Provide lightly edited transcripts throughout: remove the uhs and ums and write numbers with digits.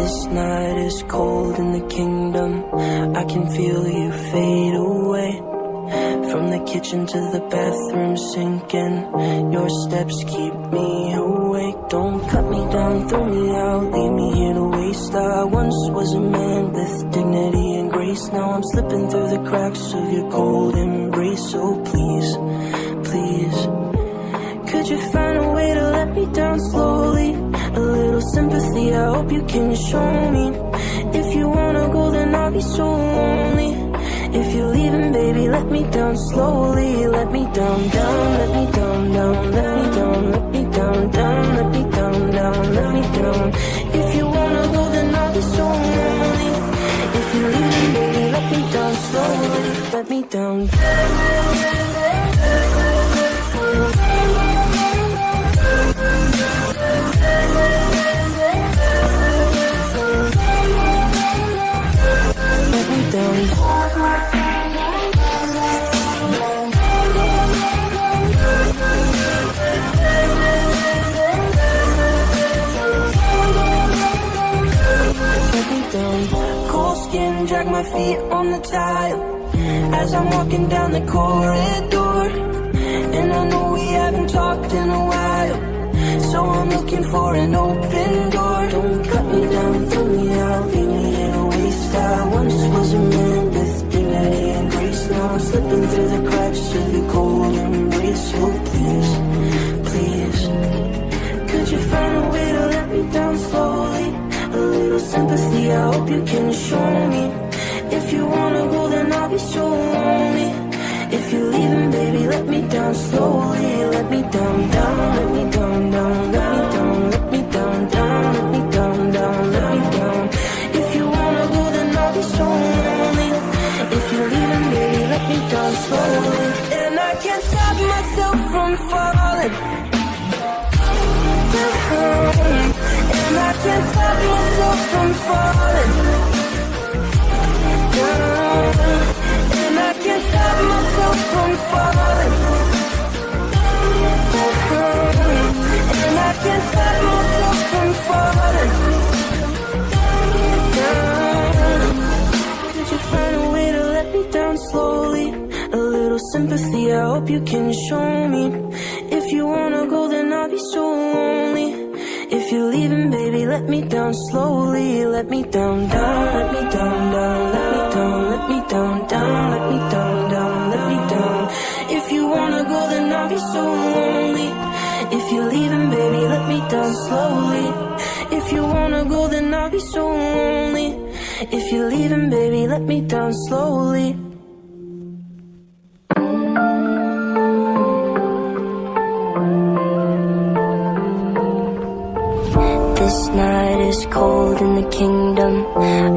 This night is cold in the kingdom. I can feel you fade away. From the kitchen to the bathroom sinking. Your steps keep me awake. Don't cut me down, throw me out, leave me here to waste. I once was a man with dignity and grace. Now I'm slipping through the cracks of your cold embrace. So please, please, could you find a way to let me down slowly? A little sympathy, I hope you can show me. If you wanna go, then I'll be so lonely. If you're leaving, baby, let me down slowly. Let me down, down, let me down, down, let me down, let me down, down, let me down, down, let me down. If you wanna go, then I'll be so lonely. If you're leaving, baby, let me down slowly. Let me down. Let me down. Cold skin, drag my feet on the tile as I'm walking down the corridor. And I know we haven't talked in a while, so I'm looking for an open door. Don't cut me down, throw me out, leave me in a waste. I once was a man with dignity and grace. Now I'm slipping through the cracks of your cold embrace. So please, please, could you find a way to let me down slowly? A little sympathy, I hope you can show me. If you wanna go, then I'll be so lonely. If you're leaving, baby, let me down slowly. Let me down, down, let me down, down, let me down, let me down, down, let me down, down, let me down. If you wanna go, then I'll be so lonely. If you're leaving, baby, let me down slowly. And I can't stop myself from falling. And I can't stop myself from falling down. And I can't stop myself from falling down. And I can't stop myself from falling down. Could you find a way to let me down slowly? A little sympathy, I hope you can show me. If you wanna go, then I'll be so lonely. If you're leaving, baby, let me down slowly. Let me down, down, let me down, down, let me down, let me down, down, let me down, down, let me down. If you wanna go, then I'll be so lonely. If you're leaving, baby, let me down slowly. If you wanna go, then I'll be so lonely. If you're leaving, baby, let me down slowly. This night is cold in the kingdom.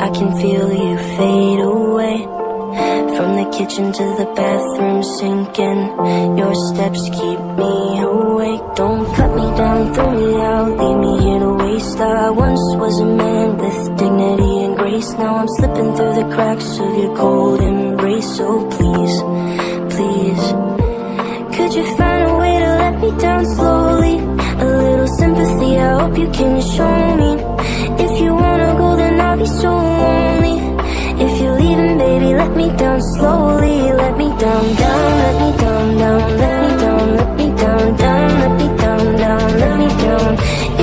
I can feel you fade away. From the kitchen to the bathroom sinking. Your steps keep me awake. Don't cut me down, throw me out, leave me here to waste. I once was a man with dignity and grace. Now I'm slipping through the cracks of your cold embrace. So please, please, could you find a way to let me down slowly? A little sympathy, I hope you can show me. If you wanna go, then I'll be so lonely. If you're leaving, baby, let me down slowly. Let me down, down, let me down, down, let me down, let me down, down, let me down, down, let me down.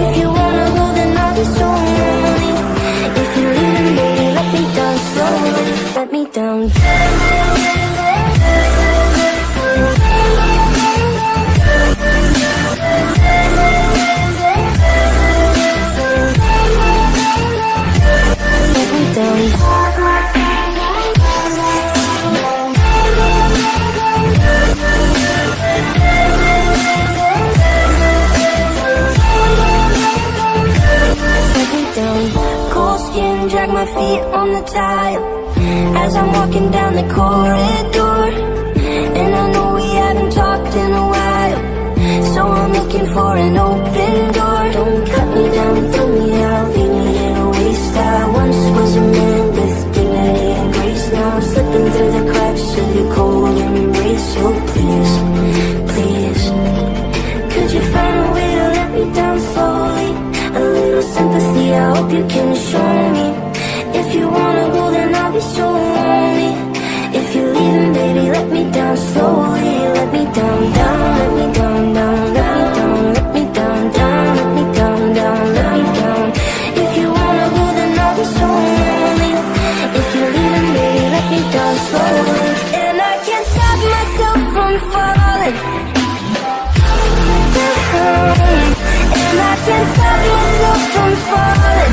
If you wanna go, then I'll be so lonely. If you're leaving, baby, let me down slowly. Let me down. Cold skin, drag my feet on the tile as I'm walking down the corridor. And I know we haven't talked in a while, so I'm looking for an open door. Don't cut me down, throw me out, leave me in a waste. I once was a man with dignity and grace. Now I'm slipping through the cracks of your cold embrace. So please, please, could you find a way to let me down slowly? A little sympathy, I hope you can show me. slowly let me down, down, let me down, down, let me down, let me down, down, let me down. If you wanna go, then I'll be so lonely. If you're leaving, baby, let me down slowly. And I can't stop myself from falling down. And I can't stop myself from falling